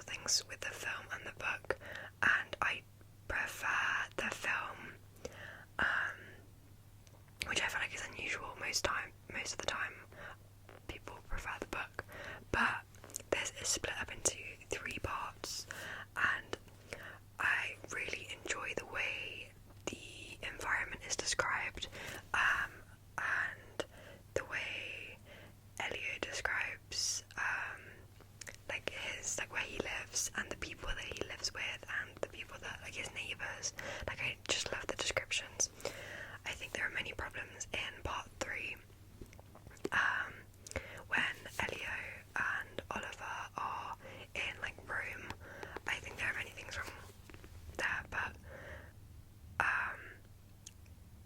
things with the film and the book, and I prefer the film, which I feel like is unusual. Most of the time people prefer the book, but this is split up into 3 parts, and I really enjoy the way the environment is described, and the way Elio describes where he lives and the people that he lives with and the people that his neighbours. I just love the descriptions. I think there are many problems in part 3 when Elio and Oliver are in Rome. I think there are many things wrong there, but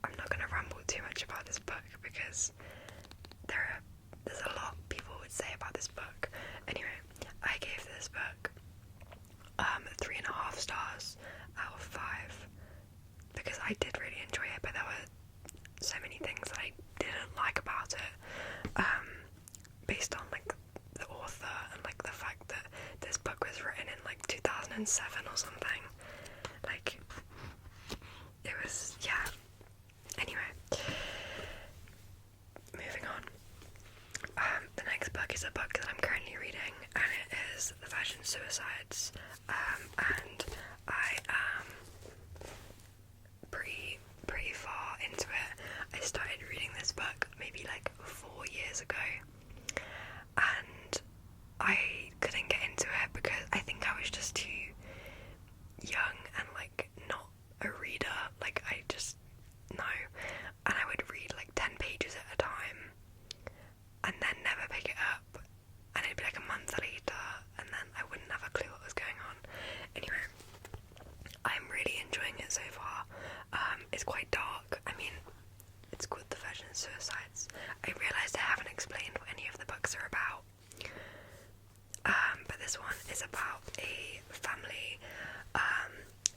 I'm not going to ramble too much about this book because there's a lot people would say about this book. Anyway, I gave this book 3.5 stars out of 5 because I did really enjoy it, but there were so many things that I didn't like about it, based on the author and the fact that this book was written in 2007 or something. It was, yeah. Anyway, moving on. The next book is a book that I'm currently reading, and it is The Virgin Suicides, and I am pretty far into it. I started reading this book maybe 4 years ago, and I couldn't get into it because I think I was just too young and not a reader. I just no, and I would read 10 pages at a time and then never pick it up, and it'd be a month later and then I wouldn't have a clue what was going on. Anyway, I'm really enjoying it so far. It's quite dark. I mean, it's called The Virgin Suicides. I realised I haven't explained what any of the books are about, but this one is about a family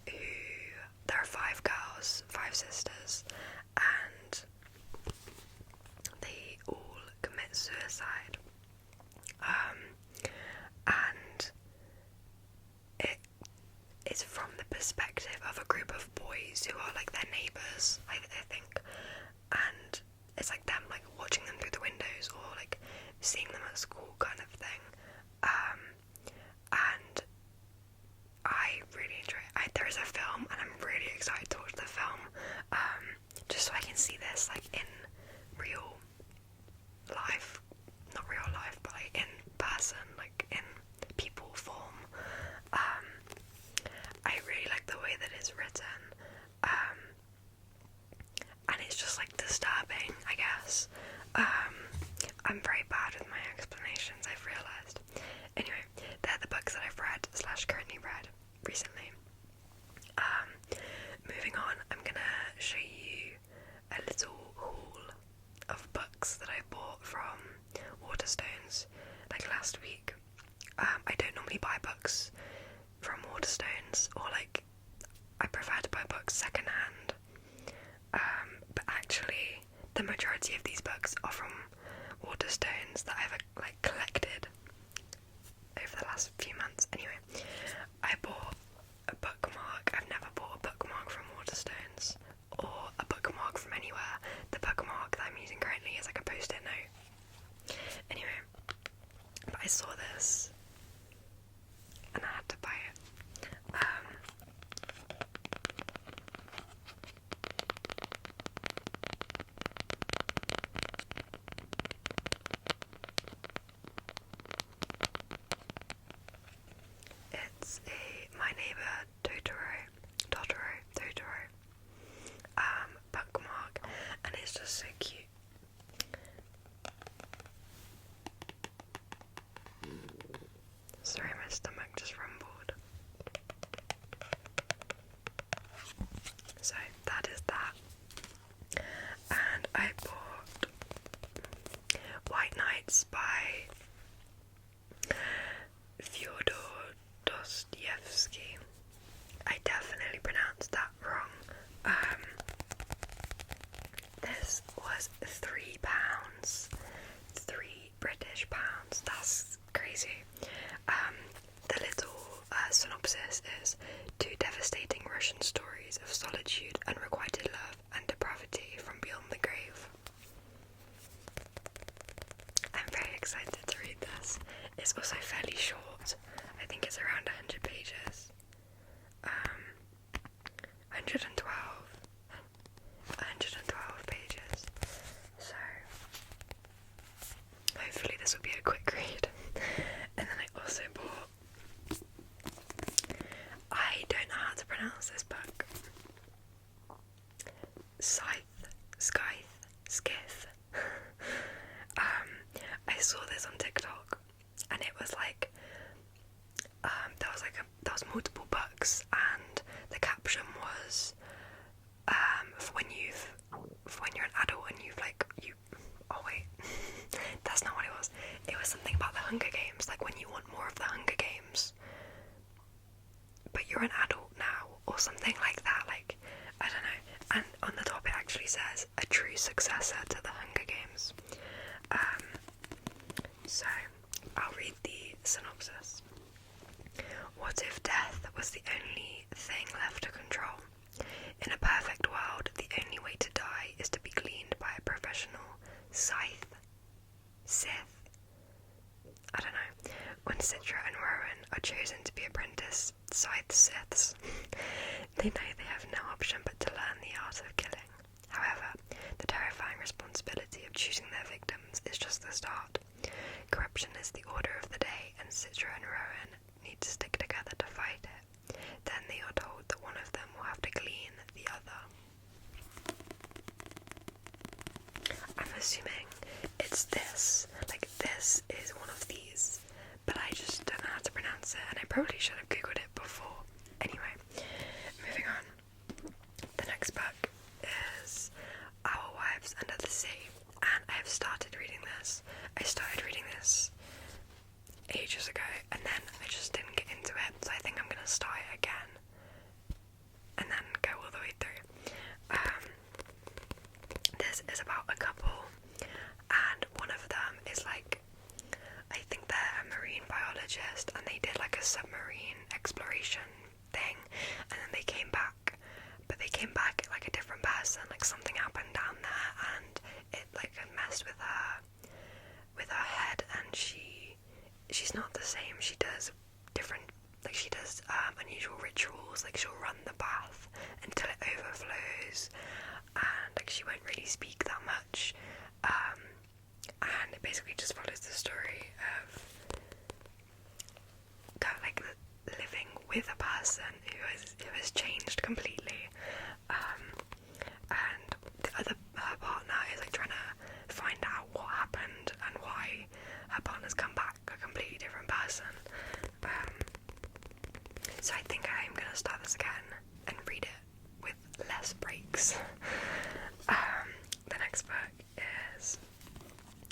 who, there are 5 girls, 5 sisters, and they all commit suicide, and it's from the perspective of a group of boys who are their neighbours, I think, and it's them watching them through the windows or seeing them at school kind of thing, and I really enjoy it. There is a film, and I'm really excited to watch the film, just so I can see this in real life, not real life, but in person, in people form. I really like the way that it's written, and it's just disturbing, I guess. I'm very bad with my explanations, I've realised. Anyway, they're the books that I've read / currently read recently. Moving on, I'm gonna show you a little haul of books that I bought from Waterstones last week. I don't normally buy books from Waterstones, or I prefer to buy books secondhand, but actually the majority of these books are from Waterstones that I've collected over the last few months. Anyway, I bought a bookmark. I've never bought a bookmark from Waterstones or a bookmark from anywhere. The bookmark that I'm using currently is a post-it note. Anyway, but I saw this and I had to buy it. It's a My Neighbour Totoro bookmark, and it's just so cute. Sorry, my stomach just rumbled. So that is that. And I bought White Nights by Fyodor Dostoevsky. I definitely pronounced that wrong. This was synopsis is: two devastating Russian stories of solitude, unrequited love, and depravity from beyond the grave. I'm very excited to read this. It's also fairly short. I think it's around 100 pages. 112 pages. So hopefully this will be a quick read. And then I also bought, I don't know how to pronounce this book. Skith. I saw this on TikTok, and it was like, there was multiple books, and the caption was, for when you're an adult and oh wait, that's not what it was. It was something about the Hunger Games, like when you want more of the Hunger Games, but you're an adult now, or something like that, like, I don't know. And on the top it actually says, a true successor to the Hunger Games. So, I'll read the synopsis. What if death was the only thing left to control? In a perfect world, the only way to die is to be cleaned by a professional Sith. I don't know. When Citra and Rowan are chosen to be apprentice Siths, they know they have no option but to learn the art of killing. However, the terrifying responsibility of choosing their victims is just the start. Corruption is the order of the day, and Citra and Rowan need to stick together to fight it. Then they are told that one of them will have to clean the other. I'm assuming it's this. Like, this is one of these, but I just don't know how to pronounce it, and I probably should have googled it before. Anyway, moving on. The next book is Our Wives Under the Sea, and I have started reading this. I started reading this ages ago, and then I just didn't get into it, so I think I'm gonna start it again and then go all the way through. This is about a couple, and one of them is like, I think they're a marine biologist, and they did like a submarine exploration thing, and then they came back, but they came back like a different person. Like, something happened down there, and it like messed with her head, and she's not the same. She does different, like, she does unusual rituals. Like, she'll run the bath until it overflows, and like, she won't really speak that much, and it basically just follows the story of kind of like living with a person who has changed completely, and her partner is like trying to find out what happened and why her partner's come back a completely different person. So I think I'm gonna start this again and read it with less breaks. The next book is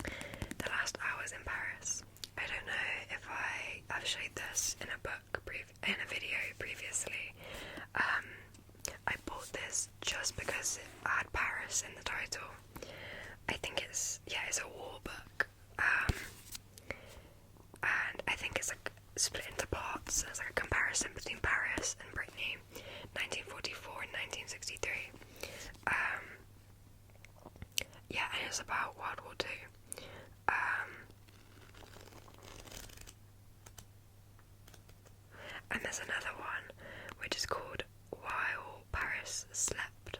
The Last Hours in Paris. I don't know if I've showed this in a video previously. I bought this just because it had Paris in the title. I think it's a war book, and I think it's like split into parts. There's like a comparison between Paris and Brittany, 1944 and 1963. And it's about World War II. And there's another one which is called While Paris Slept.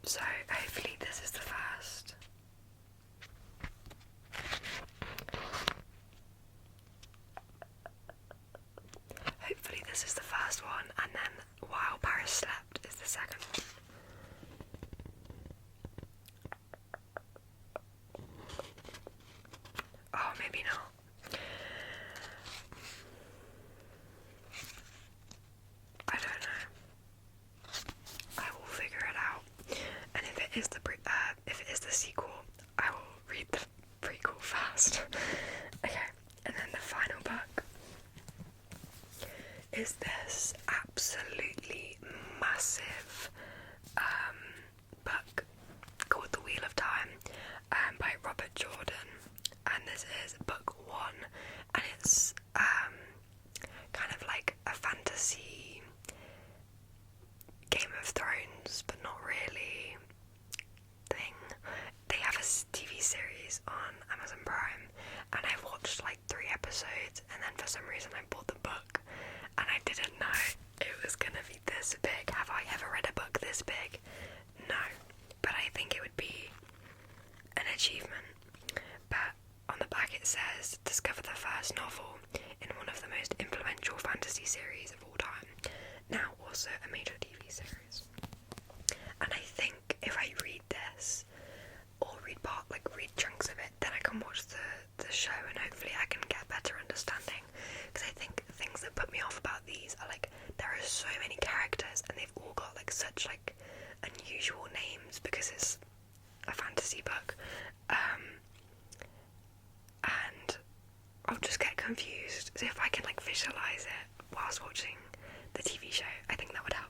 So hopefully this is the first. Hopefully this is the first one, and then While Paris Slept is the second one. Oh, maybe not. I don't know. I will figure it out. And if it is the sequel, I will read the prequel first. Okay, and then the final book is this absolutely massive book called The Wheel of Time, by Robert Jordan, and this is book 1, and it's it, and then for some reason I bought the book, and I didn't know it was gonna be this big. Have I ever read a book this big? No, but I think it would be an achievement. But on the back it says, discover the first novel in one of the most influential fantasy series of all time, now also a major TV series. And I think if I read this, or read chunks of it, then I can watch the show, and hopefully I can get better understanding. Because I think things that put me off about these are like, there are so many characters, and they've all got like such like unusual names because it's a fantasy book, and I'll just get confused. So if I can like visualize it whilst watching the TV show, I think that would help.